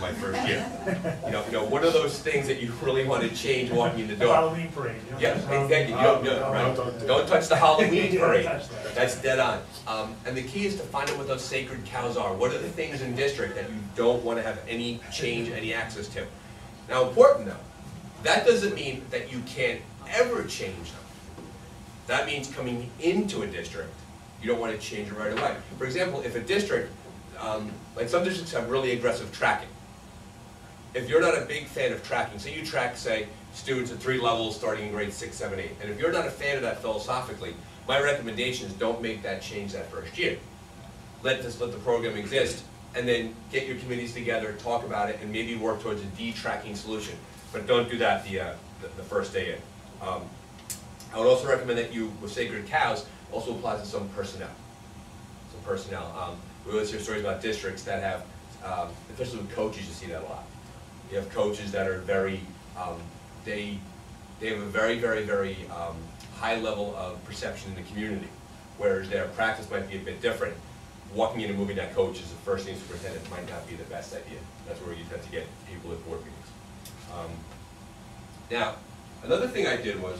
my first year. What are those things that you really want to change walking in the door? Halloween parade. Yeah, exactly. Don't touch the Halloween parade. That's dead on. And the key is to find out what those sacred cows are. What are the things in district that you don't want to have any change, any access to? Now, important though, that doesn't mean that you can't ever change them. That means coming into a district, you don't want to change it right away. For example, if a district, like some districts have really aggressive tracking. If you're not a big fan of tracking, so you track, say, students at 3 levels starting in grades 6, 7, 8, and if you're not a fan of that philosophically, my recommendation is don't make that change that first year. Let the program exist, and then get your committees together, talk about it, and maybe work towards a detracking solution. But don't do that the first day in. I would also recommend that you, with sacred cows, also applies to some personnel. We always hear stories about districts that have, especially with coaches, you see that a lot. You have coaches that are very, they have a very, very, very high level of perception in the community, whereas their practice might be a bit different. Walking in and moving that coach as a first-name superintendent might not be the best idea. That's where you tend to get people at board meetings. Now, another thing I did was,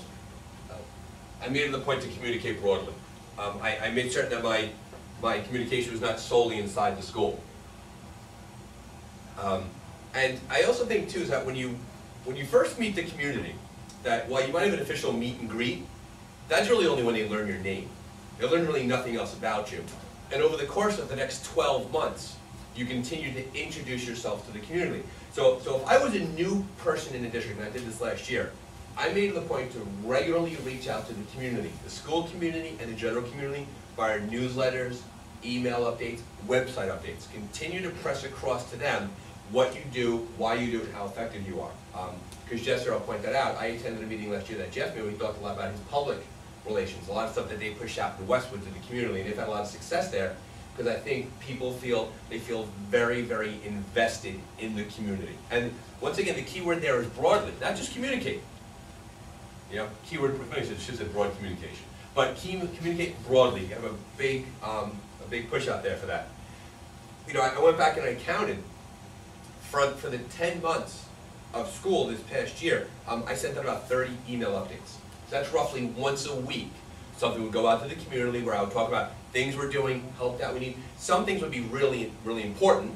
I made it a point to communicate broadly. I made certain that my communication was not solely inside the school. And I also think too is that when you first meet the community, that while you might have an official meet and greet, that's really only when they learn your name. They learn really nothing else about you. And over the course of the next 12 months, you continue to introduce yourself to the community. So if I was a new person in the district, and I did this last year, I made it a point to regularly reach out to the community, the school community and the general community, via newsletters, email updates, website updates. Continue to press across to them what you do, why you do it, and how effective you are. Because Jester, I'll point that out, I attended a meeting last year that Jeff made, we talked a lot about his public relations, a lot of stuff that they push out in the Westwood to the community, and they've had a lot of success there, because I think people feel very, very invested in the community. And once again, the key word there is broadly, not just communicate. Keyword, I should say broad communication. But communicate broadly. You have a big push out there for that. I went back and I counted for the 10 months of school this past year, I sent out about 30 email updates. So that's roughly once a week. Something would go out to the community where I would talk about things we're doing, help that we need. Some things would be really, really important.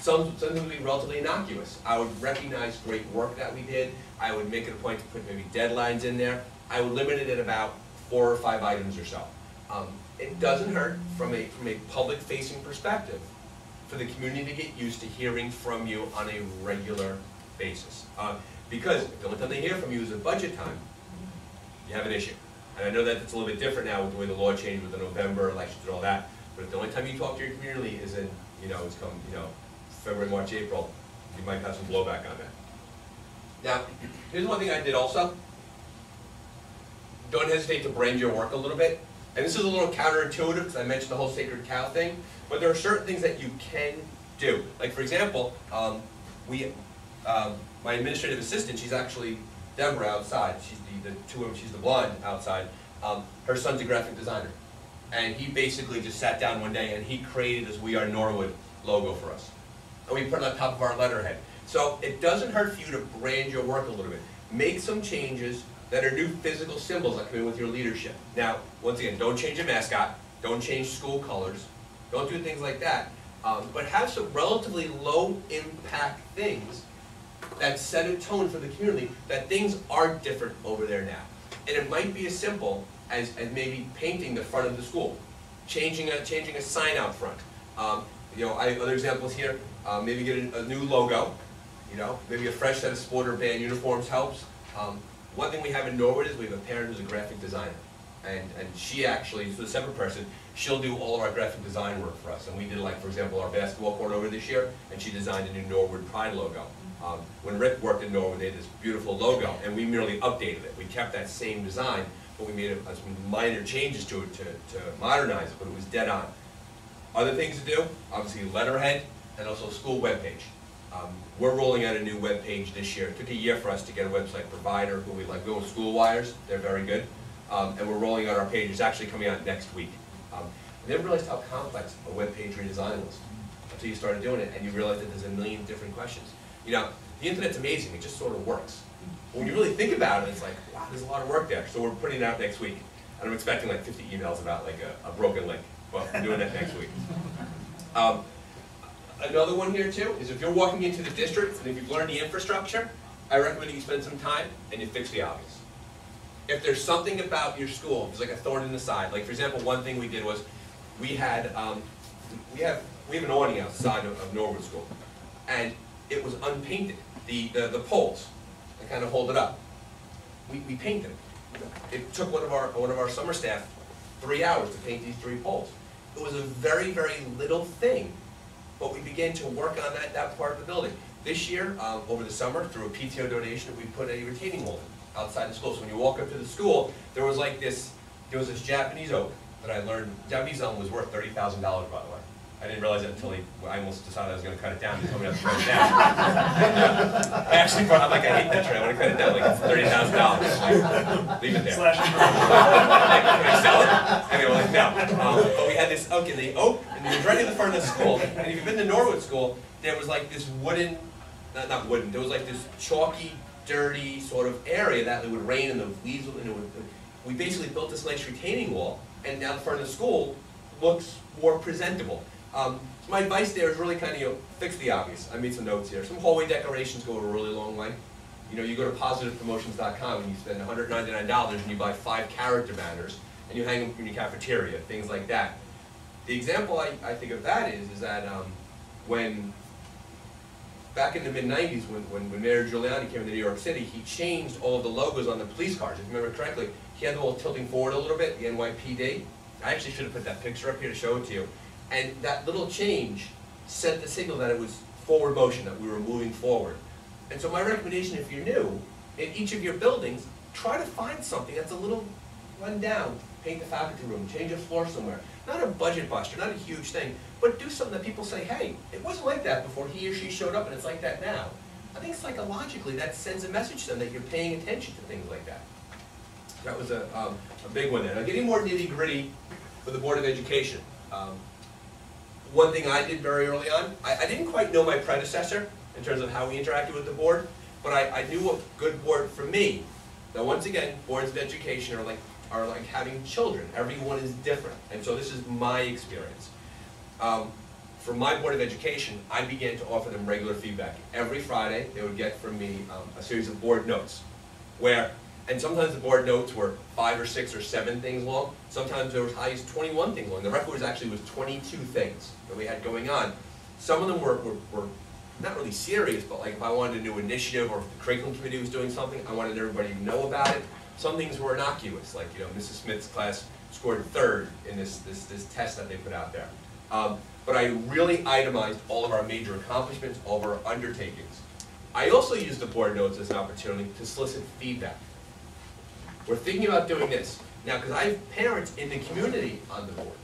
Some things would be relatively innocuous. I would recognize great work that we did. I would make it a point to put maybe deadlines in there. I would limit it at about 4 or 5 items or so. It doesn't hurt from a public-facing perspective for the community to get used to hearing from you on a regular basis. Because the only time they hear from you is at budget time, you have an issue. And I know that it's a little bit different now with the way the law changed with the November elections and all that, but if the only time you talk to your community is in, it's come, February, March, April, you might have some blowback on that. Now, here's one thing I did also. Don't hesitate to brand your work a little bit. And this is a little counterintuitive because I mentioned the whole sacred cow thing, but there are certain things that you can do. Like for example, my administrative assistant, she's actually Deborah outside. She's she's the blonde outside. Her son's a graphic designer. And he basically just sat down one day and he created this We Are Norwood logo for us. And we put it on top of our letterhead. So it doesn't hurt for you to brand your work a little bit. Make some changes that are new physical symbols that come in with your leadership. Now, once again, don't change your mascot, don't change school colors, don't do things like that, but have some relatively low impact things that set a tone for the community that things are different over there now. And it might be as simple as maybe painting the front of the school, changing a sign out front. Other examples here, maybe get a new logo, maybe a fresh set of sport or band uniforms helps. One thing we have in Norwood is we have a parent who's a graphic designer. And she actually, she's a separate person, she'll do all of our graphic design work for us. And we did, like, for example, our basketball court over this year, and she designed a new Norwood Pride logo. When Rick worked in Norwood, they had this beautiful logo, and we merely updated it. We kept that same design, but we made some minor changes to it to modernize it, but it was dead on. Other things to do, obviously letterhead, and also school webpage. We're rolling out a new webpage this year. It took a year for us to get a website provider who we like. Go with School Wires, they're very good. And we're rolling out our page. It's actually coming out next week. I never realized how complex a web page redesign was. until you started doing it and you realize that there's a million different questions. You know, the internet's amazing, it just sort of works. But when you really think about it, it's like, wow, there's a lot of work there. So we're putting it out next week. And I'm expecting like 50 emails about like a broken link. Well, we're doing that next week. Another one here too is if you're walking into the district and if you've learned the infrastructure, I recommend that you spend some time and you fix the obvious. If there's something about your school, there's like a thorn in the side. Like for example, one thing we did was we have an awning outside of Norwood School, and it was unpainted. The poles that kind of hold it up, we painted it. It took one of our summer staff 3 hours to paint these 3 poles. It was a very, very little thing, but we began to work on that part of the building. This year, over the summer, through a PTO donation, we put a retaining wall outside the school. So when you walk up to the school, there was this Japanese oak that I learned. Japanese elm was worth $30,000, by the way. I didn't realize it until I almost decided I was going to cut it down. He told me not to cut it down. I actually brought, I'm like, I hate that tree. I want to cut it down. Like, it's $30,000. Like, leave it there. Like, can I sell it? And they were like, no. But we had this oak, and the oak, and it was right in the front of the school. And if you've been to Norwood School, there was like this wooden, not wooden, there was like this chalky, dirty sort of area that it would rain and the leaves would, we basically built this nice retaining wall, and now the front of the school looks more presentable. So my advice there is really kind of, fix the obvious. I made some notes here. Some hallway decorations go a really long way. You know, you go to positivepromotions.com and you spend $199 and you buy 5 character banners and you hang them in your cafeteria, things like that. The example I think of that is that when, back in the mid-90s, when Mayor Giuliani came into New York City, he changed all of the logos on the police cars. If you remember correctly, he had them all tilting forward a little bit, the NYPD. I actually should have put that picture up here to show it to you. And that little change sent the signal that it was forward motion, that we were moving forward. And so my recommendation, if you're new, in each of your buildings, try to find something that's a little run down. Paint the faculty room, change a floor somewhere. Not a budget buster, not a huge thing, but do something that people say, hey, it wasn't like that before he or she showed up and it's like that now. I think psychologically that sends a message to them that you're paying attention to things like that. That was a big one there. Now getting more nitty gritty for the Board of Education. One thing I did very early on, I didn't quite know my predecessor in terms of how we interacted with the board, but I knew a good board for me. Now once again, boards of education are like having children. Everyone is different, and so this is my experience. For my Board of Education, I began to offer them regular feedback. Every Friday, they would get from me a series of board notes, and sometimes the board notes were 5 or 6 or 7 things long. Sometimes they were as high as 21 things long. The record actually was 22 things that we had going on. Some of them were not really serious, but like if I wanted a new initiative or if the curriculum committee was doing something, I wanted everybody to know about it. Some things were innocuous, like Mrs. Smith's class scored 3rd in this test that they put out there. But I really itemized all of our major accomplishments, all of our undertakings. I also used the board notes as an opportunity to solicit feedback. We're thinking about doing this. Now, because I have parents in the community on the board,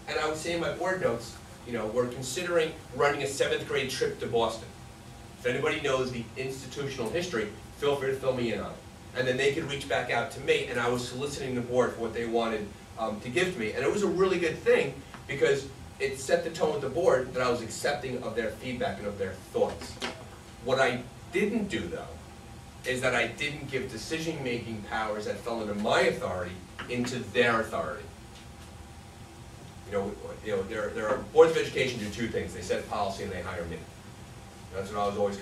and I would say in my board notes, we're considering running a 7th grade trip to Boston. If anybody knows the institutional history, feel free to fill me in on it. And then they could reach back out to me, and I was soliciting the board for what they wanted to give to me. And it was a really good thing because it set the tone with the board that I was accepting of their feedback and of their thoughts. What I didn't do, though, is that I didn't give decision-making powers that fell under my authority into their authority. There are boards of education do 2 things. They set policy and they hire me. That's what I was always